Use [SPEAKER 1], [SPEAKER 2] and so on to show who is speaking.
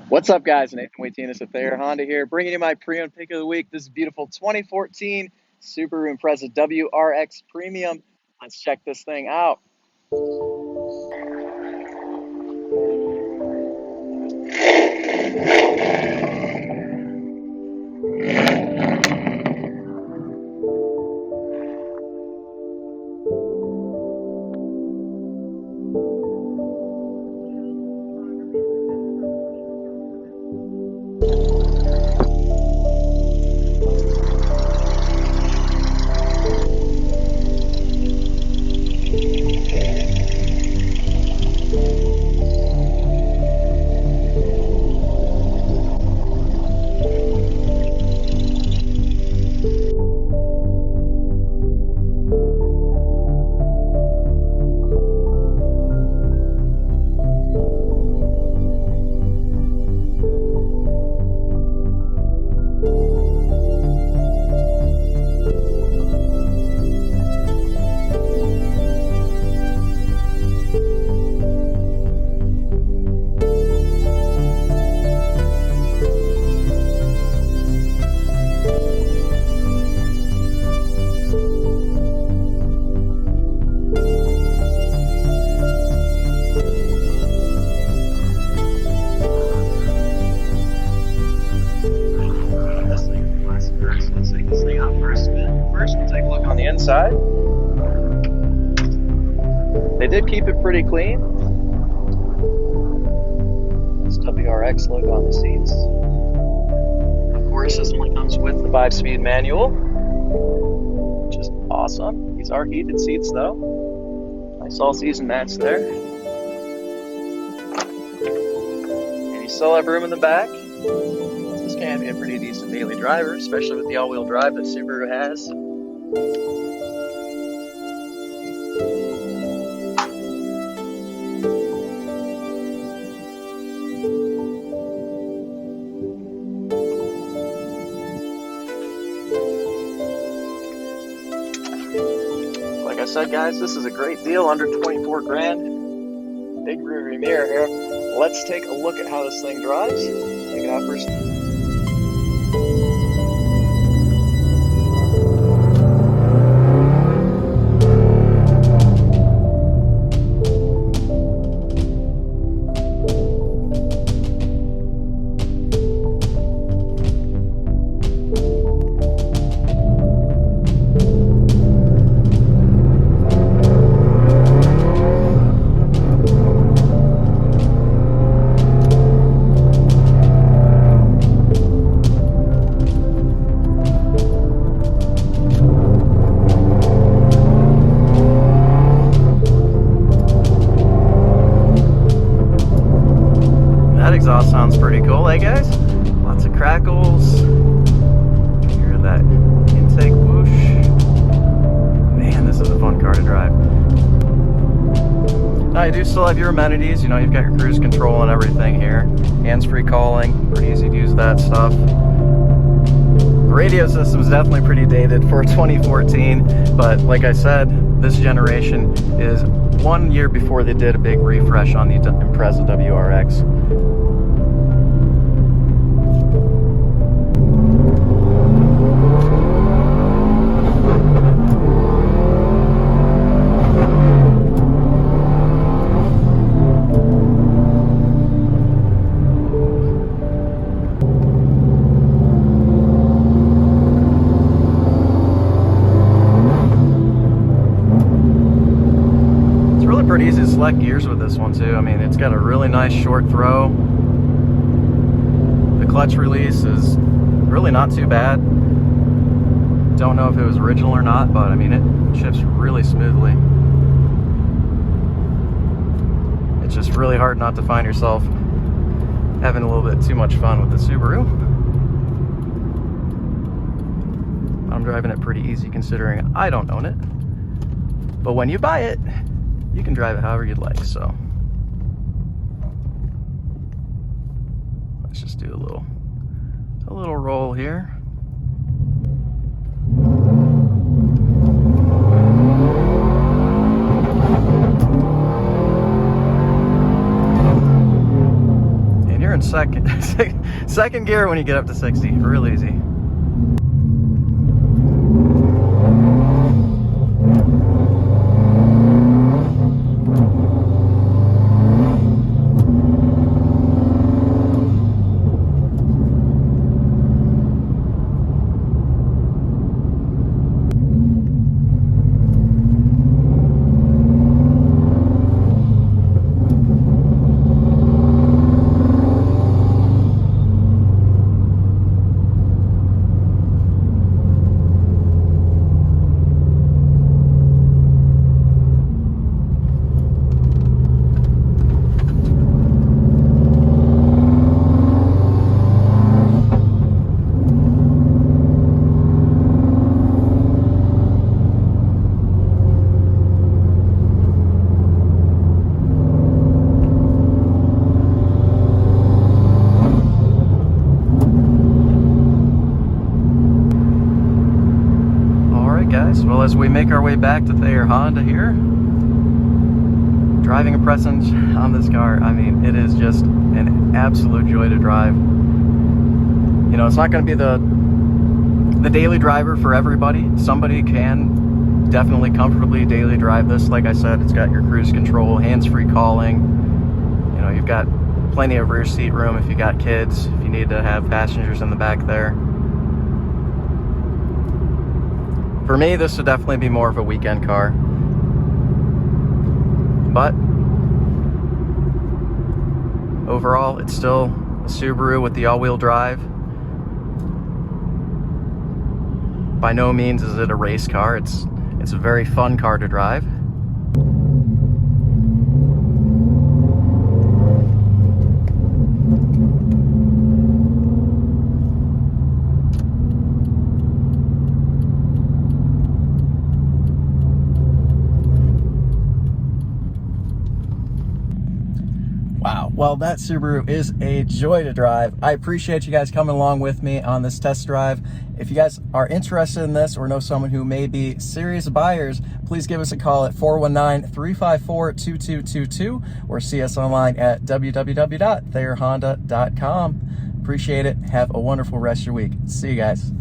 [SPEAKER 1] What's up, guys? Nathan Waitinas with Thayer Honda here, bringing you my pre-owned pick of the week. This beautiful 2014 Subaru Impreza WRX Premium. Let's check this thing out. Let's take this thing out for a spin. First, we'll take a look on the inside. They did keep it pretty clean. This WRX logo on the seats. Of course, this only comes with the 5-speed manual, which is awesome. These are heated seats, though. Nice all-season match there. And you still have room in the back. This can be a pretty decent daily driver, especially with the all-wheel drive that Subaru has. Like I said, guys, this is a great deal, under 24 grand. Big rear view mirror here. Let's take a look at how this thing drives. Take it out first. That exhaust sounds pretty cool, eh guys? Lots of crackles. Hear that intake whoosh. Man, this is a fun car to drive. Now you do still have your amenities, you know, you've got your cruise control and everything here. Hands-free calling, pretty easy to use that stuff. The radio system is definitely pretty dated for 2014, but like I said, this generation is 1 year before they did a big refresh on the Impreza WRX. Pretty easy to select gears with this one too. I mean, it's got a really nice short throw. The clutch release is really not too bad. Don't know if it was original or not, but I mean, it shifts really smoothly. It's just really hard not to find yourself having a little bit too much fun with the Subaru. I'm driving it pretty easy considering I don't own it. But when you buy it, you can drive it however you'd like, so let's just do a little roll here. second gear when you get up to 60. Real easy. Guys, well, as we make our way back to Thayer Honda here, driving impressions on this car, I mean, it is just an absolute joy to drive. You know, it's not going to be the daily driver for everybody. Somebody can definitely comfortably daily drive this. Like I said, it's got your cruise control, hands-free calling. You know, you've got plenty of rear seat room if you got kids, if you need to have passengers in the back there. For me, this would definitely be more of a weekend car. But overall, it's still a Subaru with the all-wheel drive. By no means is it a race car. It's a very fun car to drive. Wow, well, that Subaru is a joy to drive. I appreciate you guys coming along with me on this test drive. If you guys are interested in this or know someone who may be serious buyers, please give us a call at 419-354-2222 or see us online at www.thayerhonda.com. Appreciate it. Have a wonderful rest of your week. See you guys.